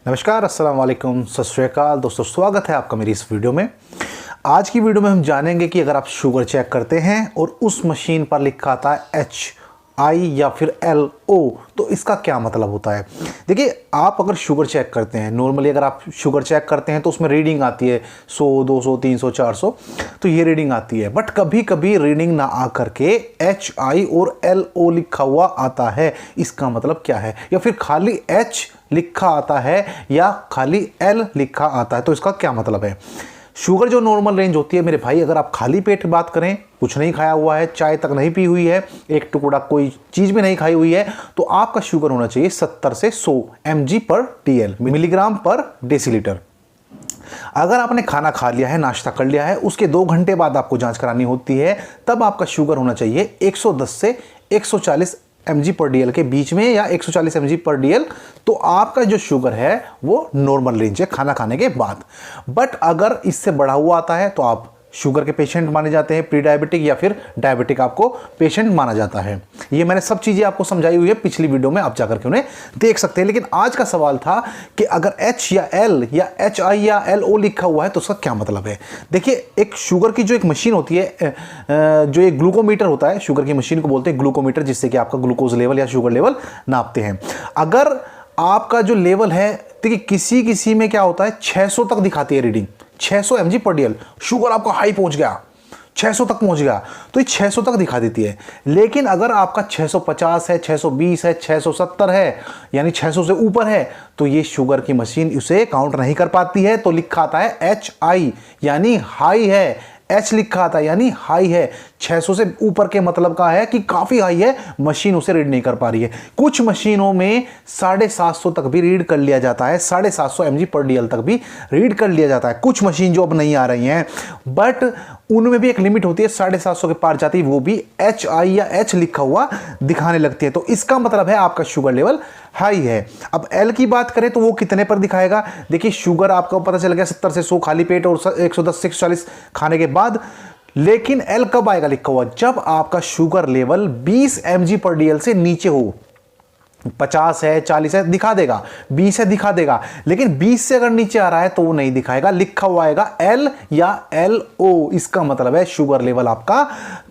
नमस्कार, अस्सलाम वालेकुम, सत श्री अकाल दोस्तों, स्वागत है आपका मेरी इस वीडियो में। आज की वीडियो में हम जानेंगे कि अगर आप शुगर चेक करते हैं और उस मशीन पर लिखा आता है HI या फिर LO तो इसका क्या मतलब होता है। देखिए, आप अगर शुगर चेक करते हैं, नॉर्मली अगर आप शुगर चेक करते हैं तो उसमें रीडिंग आती है 100, 200, 300, 400, तो ये रीडिंग आती है। बट कभी कभी रीडिंग ना आ करके HI और LO लिखा हुआ आता है, इसका मतलब क्या है। या फिर खाली H लिखा आता है या खाली L लिखा आता है, तो इसका क्या मतलब है। शुगर जो नॉर्मल रेंज होती है मेरे भाई, अगर आप खाली पेट बात करें, कुछ नहीं खाया हुआ है, चाय तक नहीं पी हुई है, एक टुकड़ा कोई चीज़ भी नहीं खाई हुई है, तो आपका शुगर होना चाहिए 70 से 100 mg/dl, मिलीग्राम पर डेसीलीटर। अगर आपने खाना खा लिया है, नाश्ता कर लिया है, उसके 2 घंटे बाद आपको जांच करानी होती है, तब आपका शुगर होना चाहिए 110 से 140 mg/dl के बीच में, या 140 mg/dl। तो आपका जो शुगर है वो नॉर्मल रेंज है खाना खाने के बाद। बट अगर इससे बढ़ा हुआ आता है तो आप शुगर के पेशेंट माने जाते हैं, प्री डायबिटिक या फिर डायबिटिक आपको पेशेंट माना जाता है। ये मैंने सब चीज़ें आपको समझाई हुई है पिछली वीडियो में, आप जाकर के उन्हें देख सकते हैं। लेकिन आज का सवाल था कि अगर H या L या HI या LO लिखा हुआ है तो उसका क्या मतलब है। देखिए, एक शुगर की जो एक मशीन होती है, जो एक ग्लूकोमीटर होता है, शुगर की मशीन को बोलते हैं ग्लूकोमीटर, जिससे कि आपका ग्लूकोज लेवल या शुगर लेवल नापते हैं। अगर आपका जो लेवल है, देखिए किसी में क्या होता है 600 तक दिखाती है रीडिंग, 600 mg/dl, शुगर आपका हाई पहुंच गया, 600 तक पहुंच गया, तो ये 600 तक दिखा देती है। लेकिन अगर आपका 650 है, 620 है, 670 है, यानी 600 से ऊपर है, तो ये शुगर की मशीन उसे काउंट नहीं कर पाती है। तो लिखा आता है HI यानी हाई है, H लिखा आता है यानी हाई है। 600 से ऊपर के मतलब का है कि काफी हाई है, मशीन उसे रीड नहीं कर पा रही है। कुछ मशीनों में 750 तक भी रीड कर लिया जाता है, 750 mg/dl तक भी रीड कर लिया जाता है। कुछ मशीन जो अब नहीं आ रही हैं, बट उनमें भी एक लिमिट होती है, 750 के पार जाती है, वो भी HI या H लिखा हुआ दिखाने लगती है। तो इसका मतलब है आपका शुगर लेवल हाई है। अब L की बात करें तो वो कितने पर दिखाएगा। देखिए, शुगर आपको पता चल गया 70 से 100 खाली पेट और 110 से 140 खाने के बाद। लेकिन L कब आएगा लिखा हुआ, जब आपका शुगर लेवल 20 mg/dl से नीचे हो। 50 है, 40 है दिखा देगा, 20 है दिखा देगा, लेकिन 20 से अगर नीचे आ रहा है तो वो नहीं दिखाएगा, लिखा हुआ आएगा L या LO। इसका मतलब है शुगर लेवल आपका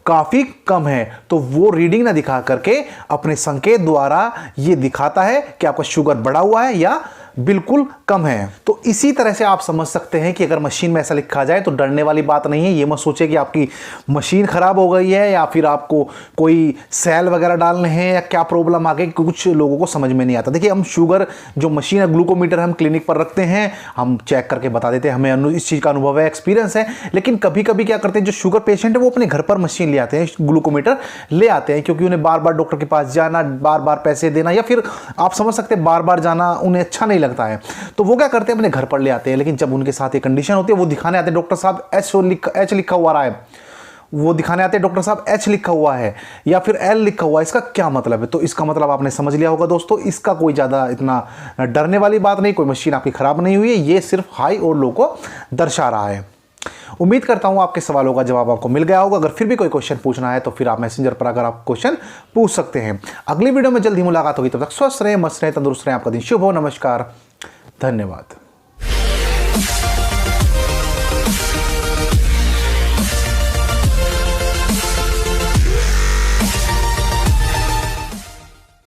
काफी कम है। तो वो रीडिंग ना दिखा करके अपने संकेत द्वारा ये दिखाता है कि आपका शुगर बढ़ा हुआ है या बिल्कुल कम है। तो इसी तरह से आप समझ सकते हैं कि अगर मशीन में ऐसा लिखा जाए तो डरने वाली बात नहीं है। ये मत सोचे कि आपकी मशीन खराब हो गई है या फिर आपको कोई सेल वगैरह डालने हैं या क्या प्रॉब्लम आ गई, कुछ लोगों को समझ में नहीं आता। देखिए, हम शुगर जो मशीन है, ग्लूकोमीटर हम क्लिनिक पर रखते हैं, हम चेक करके बता देते हैं, हमें इस चीज़ का अनुभव है, एक्सपीरियंस है। लेकिन कभी कभी क्या करते हैं, जो शुगर पेशेंट है वो अपने घर पर मशीन ले आते हैं, ग्लूकोमीटर ले आते हैं, क्योंकि उन्हें बार बार डॉक्टर के पास जाना, बार बार पैसे देना, या फिर आप समझ सकते हैं बार बार जाना उन्हें अच्छा नहीं लगता है। तो वो क्या करते हैं, अपने घर पर ले आते हैं। लेकिन जब उनके साथ ये कंडीशन होती है, वो दिखाने आते हैं, डॉक्टर साहब H लिखा हुआ रहा है, वो दिखाने आते हैं, डॉक्टर साहब H लिखा हुआ है या फिर L लिखा हुआ है, इसका क्या मतलब है। तो इसका मतलब आपने समझ लिया होगा दोस्तों। इसका कोई ज़्यादा इतना डरने वाली बात नहीं, कोई मशीन आपकी खराब नहीं हुई है, ये सिर्फ हाई और लो को दर्शा रहा है। उम्मीद करता हूं आपके सवालों का जवाब आपको मिल गया होगा। अगर फिर भी कोई क्वेश्चन पूछना है तो फिर आप मैसेंजर पर आकर आप क्वेश्चन पूछ सकते हैं। अगली वीडियो में जल्दी मुलाकात होगी, तब तक स्वस्थ रहें, मस्त रहें, तंदुरुस्त रहें। आपका दिन शुभ हो। नमस्कार, धन्यवाद।